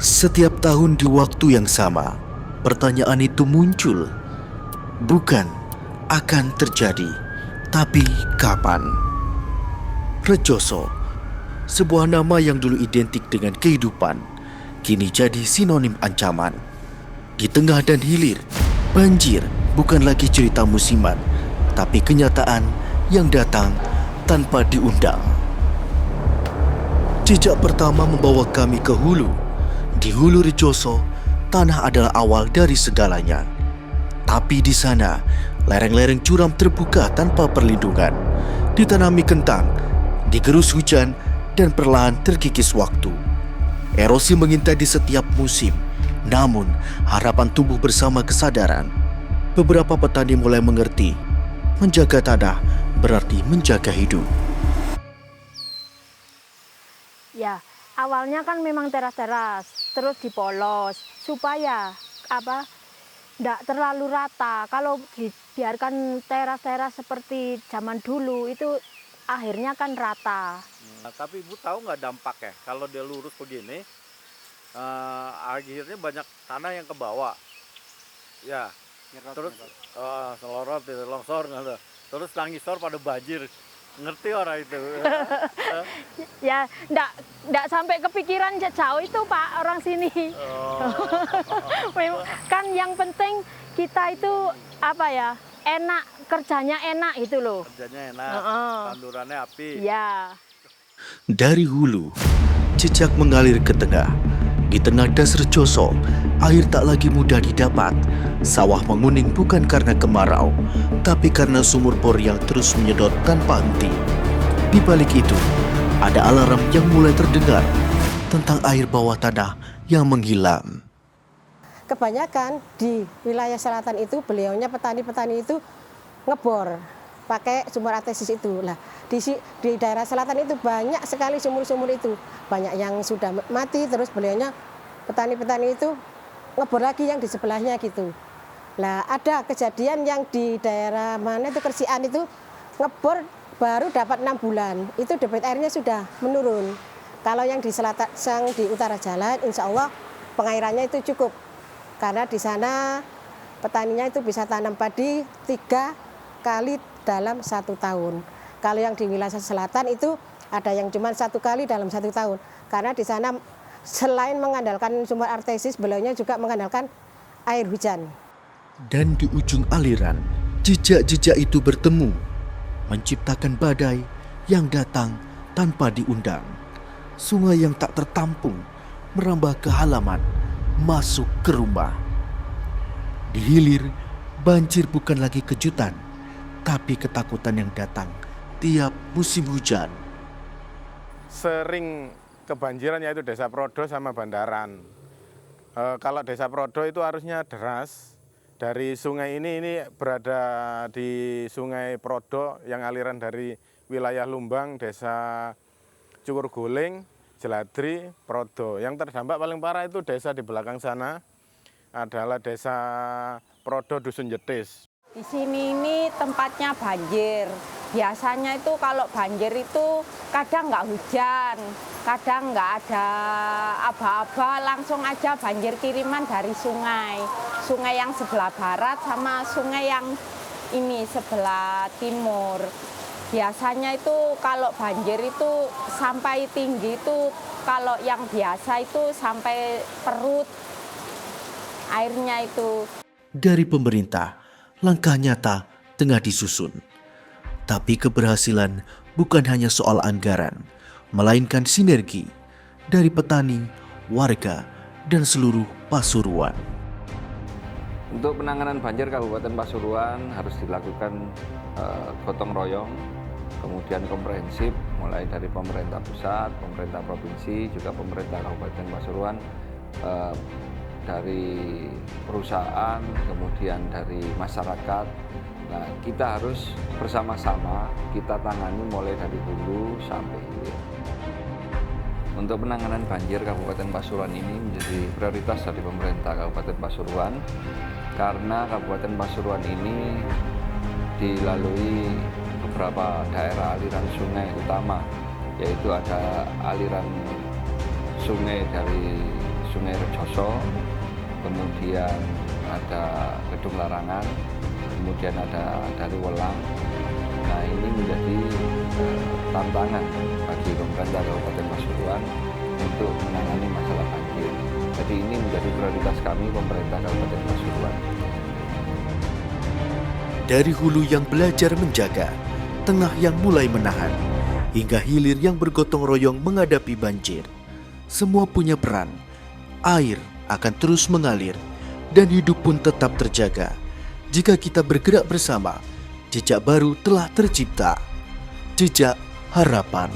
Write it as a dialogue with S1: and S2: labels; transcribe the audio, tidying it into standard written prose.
S1: Setiap tahun di waktu yang sama, pertanyaan itu muncul. Bukan akan terjadi, tapi kapan? Rejoso, sebuah nama yang dulu identik dengan kehidupan, kini jadi sinonim ancaman. Di tengah dan hilir, banjir bukan lagi cerita musiman, tapi kenyataan yang datang tanpa diundang. Jejak pertama membawa kami ke hulu. Di Hulu Rejoso, tanah adalah awal dari segalanya. Tapi di sana, lereng-lereng curam terbuka tanpa perlindungan. Ditanami kentang, digerus hujan, dan perlahan terkikis waktu. Erosi mengintai di setiap musim, namun harapan tumbuh bersama kesadaran. Beberapa petani mulai mengerti, menjaga tanah berarti menjaga hidup.
S2: Ya, awalnya kan memang teras-teras, terus dipolos supaya ndak terlalu rata. Kalau dibiarkan teras-teras seperti zaman dulu itu akhirnya kan rata.
S3: Nah, tapi Ibu tahu nggak dampaknya kalau dia lurus begini, akhirnya banyak tanah yang ke bawah. Ya, terus selorot, longsor, terus tangisor pada banjir. Ngerti orang itu?
S2: Ya, ndak sampai kepikiran jauh itu Pak orang sini. Kan yang penting kita itu enak, kerjanya enak itu loh.
S3: Kerjanya enak, tandurannya api.
S2: Ya.
S1: Dari hulu, jejak mengalir ke tengah. Di tengah das Rejoso, air tak lagi mudah didapat. Sawah menguning bukan karena kemarau, tapi karena sumur bor yang terus menyedot tanpa henti. Di balik itu, ada alarm yang mulai terdengar tentang air bawah tanah yang menghilang.
S4: Kebanyakan di wilayah selatan itu beliaunya petani-petani itu ngebor pakai sumur artesis itu. Lah di daerah selatan itu banyak sekali sumur-sumur itu. Banyak yang sudah mati, terus beliaunya petani-petani itu ngebor lagi yang di sebelahnya gitu. Lah ada kejadian yang di daerah mana itu Kersian itu ngebor baru dapat 6 bulan. Itu debit airnya sudah menurun. Kalau yang di selatan, yang di utara jalan, insya Allah pengairannya itu cukup. Karena di sana petaninya itu bisa tanam padi 3 kali dalam 1 tahun. Kalau yang di wilayah selatan itu ada yang cuma 1 kali dalam 1 tahun. Karena di sana selain mengandalkan sumber artesis, beliaunya juga mengandalkan air hujan.
S1: Dan di ujung aliran, jejak-jejak itu bertemu, menciptakan badai yang datang tanpa diundang. Sungai yang tak tertampung merambah ke halaman, masuk ke rumah. Di hilir, banjir bukan lagi kejutan, tapi ketakutan yang datang tiap musim hujan.
S5: Sering kebanjiran yaitu Desa Prodo sama Bandaran. Kalau Desa Prodo itu arusnya deras. Dari sungai ini berada di Sungai Prodo yang aliran dari wilayah Lumbang, Desa Cukurguling, Jeladri, Prodo. Yang terdampak paling parah itu desa di belakang sana adalah Desa Prodo Dusun Jetis.
S6: Di sini ini tempatnya banjir. Biasanya itu kalau banjir itu kadang nggak hujan, kadang nggak ada aba-aba, langsung aja banjir kiriman dari sungai. Sungai yang sebelah barat sama sungai yang ini sebelah timur. Biasanya itu kalau banjir itu sampai tinggi itu, kalau yang biasa itu sampai perut airnya itu.
S1: Dari pemerintah, langkah nyata tengah disusun. Tapi keberhasilan bukan hanya soal anggaran, melainkan sinergi dari petani, warga, dan seluruh Pasuruan.
S7: Untuk penanganan banjir Kabupaten Pasuruan harus dilakukan gotong royong, kemudian komprehensif, mulai dari pemerintah pusat, pemerintah provinsi, juga pemerintah Kabupaten Pasuruan, dari perusahaan, kemudian dari masyarakat. Nah, kita harus bersama-sama kita tangani mulai dari hulu sampai hilir. Untuk penanganan banjir Kabupaten Pasuruan ini menjadi prioritas dari pemerintah Kabupaten Pasuruan karena Kabupaten Pasuruan ini dilalui beberapa daerah aliran sungai utama, yaitu ada aliran sungai dari Sungai Rejoso, kemudian ada Gedung Larangan, kemudian ada dari Welang. Nah, ini menjadi tantangan bagi pemerintah Kabupaten Pasuruan untuk menangani masalah banjir. Jadi ini menjadi prioritas kami pemerintah Kabupaten Pasuruan.
S1: Dari hulu yang belajar menjaga, tengah yang mulai menahan, hingga hilir yang bergotong royong menghadapi banjir. Semua punya peran. Air akan terus mengalir dan hidup pun tetap terjaga. Jika kita bergerak bersama, jejak baru telah tercipta. Jejak harapan.